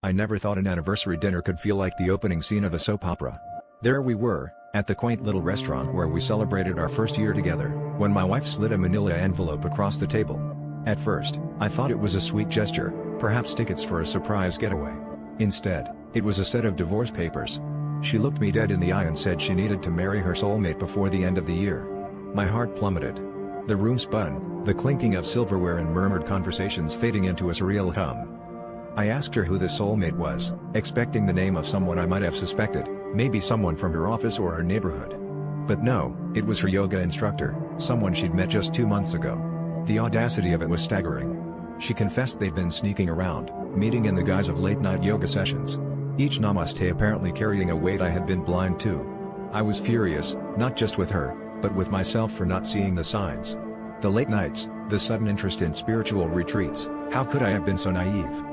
I never thought an anniversary dinner could feel like the opening scene of a soap opera. There we were, at the quaint little restaurant where we celebrated our first year together, when my wife slid a manila envelope across the table. At first, I thought it was a sweet gesture, perhaps tickets for a surprise getaway. Instead, it was a set of divorce papers. She looked me dead in the eye and said she needed to marry her soulmate before the end of the year. My heart plummeted. The room spun, the clinking of silverware and murmured conversations fading into a surreal hum. I asked her who the soulmate was, expecting the name of someone I might have suspected, maybe someone from her office or her neighborhood. But no, it was her yoga instructor, someone she'd met just 2 months ago. The audacity of it was staggering. She confessed they'd been sneaking around, meeting in the guise of late-night yoga sessions. Each namaste apparently carrying a weight I had been blind to. I was furious, not just with her, but with myself for not seeing the signs. The late nights, the sudden interest in spiritual retreats, how could I have been so naive?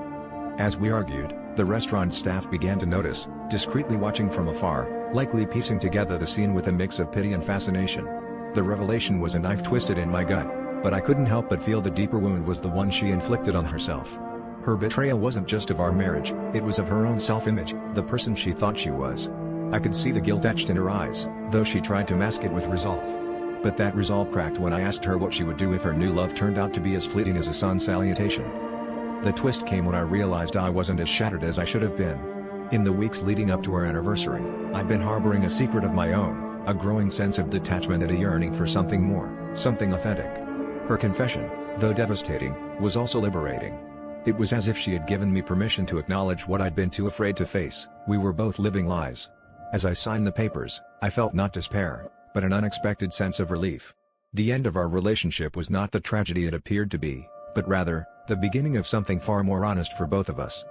As we argued, the restaurant staff began to notice, discreetly watching from afar, likely piecing together the scene with a mix of pity and fascination. The revelation was a knife twisted in my gut, but I couldn't help but feel the deeper wound was the one she inflicted on herself. Her betrayal wasn't just of our marriage, it was of her own self-image, the person she thought she was. I could see the guilt etched in her eyes, though she tried to mask it with resolve. But that resolve cracked when I asked her what she would do if her new love turned out to be as fleeting as a sun salutation. The twist came when I realized I wasn't as shattered as I should have been. In the weeks leading up to our anniversary, I'd been harboring a secret of my own, a growing sense of detachment and a yearning for something more, something authentic. Her confession, though devastating, was also liberating. It was as if she had given me permission to acknowledge what I'd been too afraid to face. We were both living lies. As I signed the papers, I felt not despair, but an unexpected sense of relief. The end of our relationship was not the tragedy it appeared to be, but rather, the beginning of something far more honest for both of us.